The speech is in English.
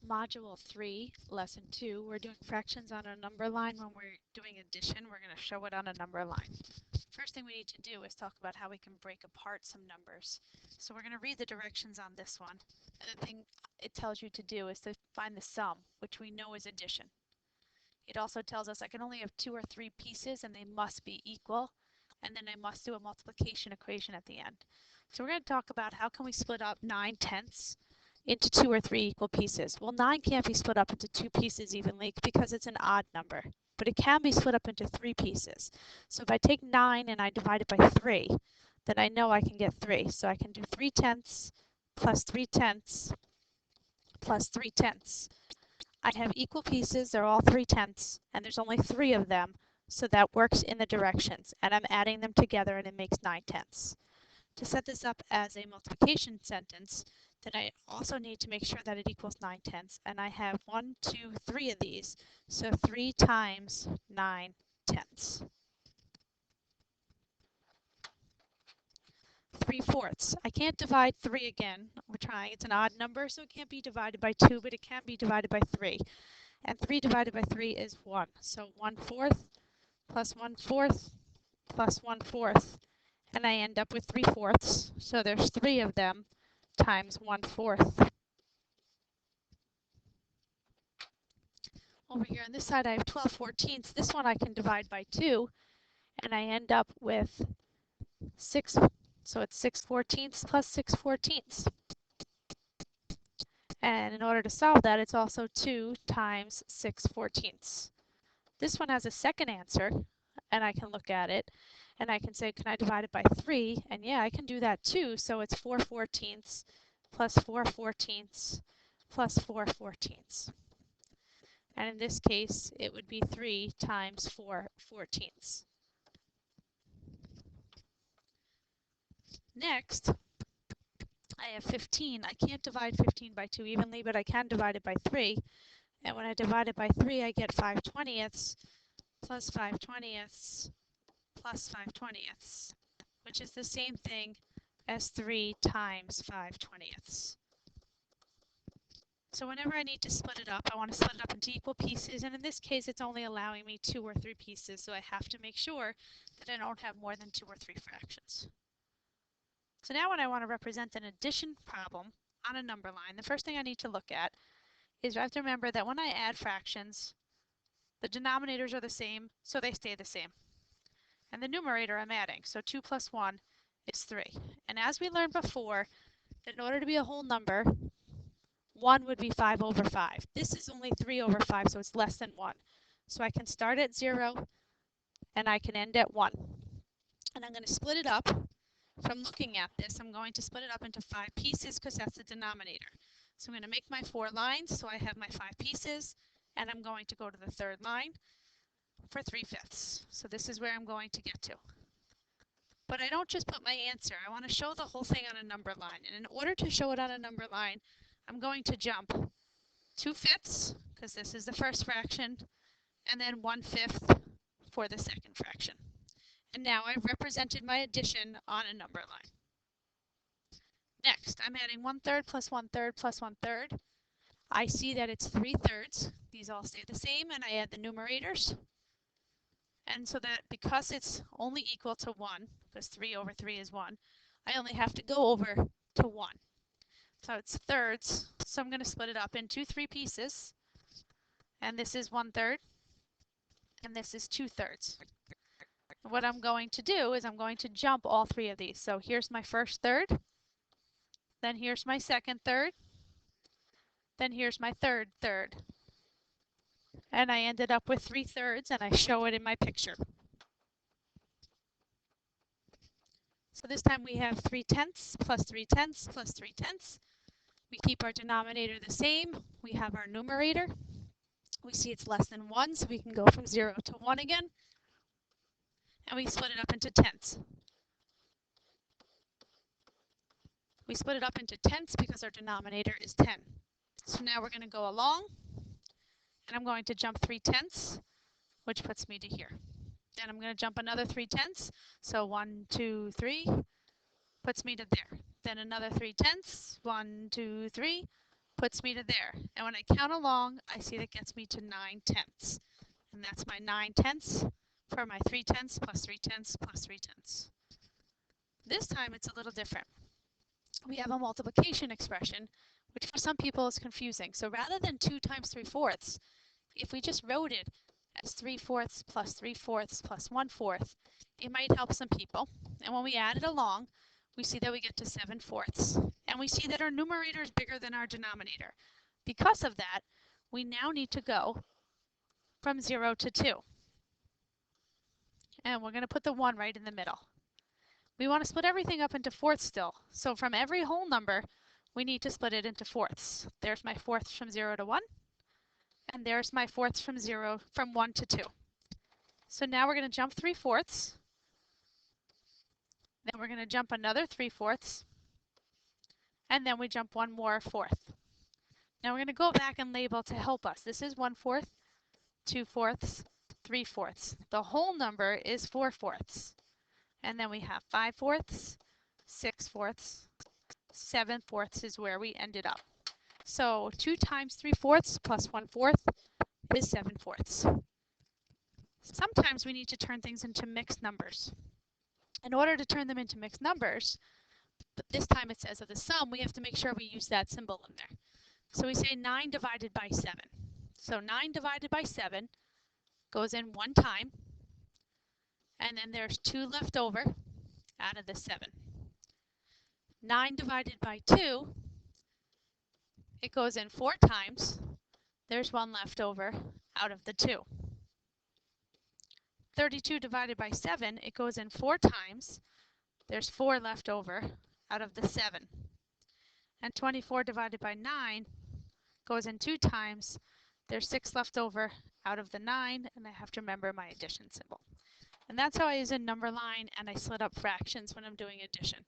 Module 3, Lesson 2, we're doing fractions on a number line. When we're doing addition, we're going to show it on a number line. First thing we need to do is talk about how we can break apart some numbers. So we're going to read the directions on this one. And the thing it tells you to do is to find the sum, which we know is addition. It also tells us I can only have 2 or 3 pieces and they must be equal, and then I must do a multiplication equation at the end. So we're going to talk about how can we split up 9/10 into 2 or 3 equal pieces. Well, 9 can't be split up into 2 pieces evenly because it's an odd number, but it can be split up into 3 pieces. So if I take 9 and I divide it by 3, then I know I can get 3. So I can do 3/10 plus 3/10 plus 3/10. I have equal pieces, they're all 3/10, and there's only 3 of them, so that works in the directions, and I'm adding them together and it makes 9/10. To set this up as a multiplication sentence, then I also need to make sure that it equals 9/10, and I have 1, 2, 3 of these, so 3 times 9/10. 3/4. I can't divide 3 again. We're trying, it's an odd number, so it can't be divided by 2, but it can be divided by 3. And 3 divided by 3 is 1. So 1/4 plus 1/4 plus 1/4. And I end up with 3/4. So there's 3 of them times 1/4. Over here on this side I have 12/14. This one I can divide by 2, and I end up with 6. So it's 6/14 plus 6/14. And in order to solve that, it's also 2 times 6/14. This one has a second answer, and I can look at it, and I can say, can I divide it by 3? And yeah, I can do that too. So it's 4/14 plus 4/14 plus 4/14. And in this case, it would be 3 times 4/14. Next, I have 15. I can't divide 15 by 2 evenly, but I can divide it by 3. And when I divide it by 3, I get 5/20 plus 5/20 plus 5/20, which is the same thing as 3 times 5/20. So whenever I need to split it up, I want to split it up into equal pieces, and in this case it's only allowing me 2 or 3 pieces, so I have to make sure that I don't have more than 2 or 3 fractions. So now when I want to represent an addition problem on a number line, the first thing I need to look at is I have to remember that when I add fractions, the denominators are the same, so they stay the same. And the numerator I'm adding, so 2 plus 1 is 3. And as we learned before, that in order to be a whole number, 1 would be 5/5. This is only 3/5, so it's less than 1. So I can start at 0 and I can end at 1. And I'm going to split it up. From looking at this, I'm going to split it up into 5 pieces because that's the denominator. So I'm going to make my 4 lines, so I have my 5 pieces, and I'm going to go to the third line for 3/5. So this is where I'm going to get to. But I don't just put my answer. I want to show the whole thing on a number line. And in order to show it on a number line, I'm going to jump 2/5, because this is the first fraction, and then 1/5 for the second fraction. And now I've represented my addition on a number line. Next, I'm adding 1/3 plus 1/3 plus 1/3. I see that it's 3/3. These all stay the same, and I add the numerators. And so that because it's only equal to 1, because 3/3 is 1, I only have to go over to 1. So it's thirds, so I'm going to split it up into 3 pieces. And this is 1/3, and this is 2/3. What I'm going to do is I'm going to jump all 3 of these. So here's my first third, then here's my second third, then here's my third third. And I ended up with 3/3, and I show it in my picture. So this time we have 3/10 plus 3/10 plus 3/10. We keep our denominator the same. We have our numerator. We see it's less than 1, so we can go from 0 to 1 again. And we split it up into tenths. We split it up into tenths because our denominator is 10. So now we're going to go along, and I'm going to jump 3/10, which puts me to here. Then I'm going to jump another 3/10, so 1, 2, 3, puts me to there. Then another 3/10, 1, 2, 3, puts me to there. And when I count along, I see that gets me to 9/10. And that's my 9/10 for my 3/10 plus 3/10 plus 3/10. This time it's a little different. We have a multiplication expression, which for some people is confusing. So rather than 2 times 3/4, if we just wrote it as 3/4 plus 3/4 plus 1/4, it might help some people. And when we add it along, we see that we get to 7/4. And we see that our numerator is bigger than our denominator. Because of that, we now need to go from 0 to 2. And we're going to put the 1 right in the middle. We want to split everything up into fourths still. So from every whole number, we need to split it into fourths. There's my fourths from 0 to 1. And there's my fourths from 1 to 2. So now we're going to jump 3/4. Then we're going to jump another 3/4. And then we jump one more fourth. Now we're going to go back and label to help us. This is 1/4, 2/4, 3/4. The whole number is 4/4. And then we have 5/4, 6/4, 7/4 is where we ended up. So 2 times 3/4 plus 1/4 is 7/4. Sometimes we need to turn things into mixed numbers. In order to turn them into mixed numbers, but this time it says of the sum, we have to make sure we use that symbol in there. So we say 9 divided by 7. So 9 divided by 7 goes in 1 time, and then there's 2 left over out of the 7. 9 divided by 2, it goes in 4 times. There's 1 left over out of the 2. 32 divided by 7, it goes in 4 times. There's 4 left over out of the 7. And 24 divided by 9 goes in 2 times. There's 6 left over out of the 9, and I have to remember my addition symbol. And that's how I use a number line, and I split up fractions when I'm doing addition.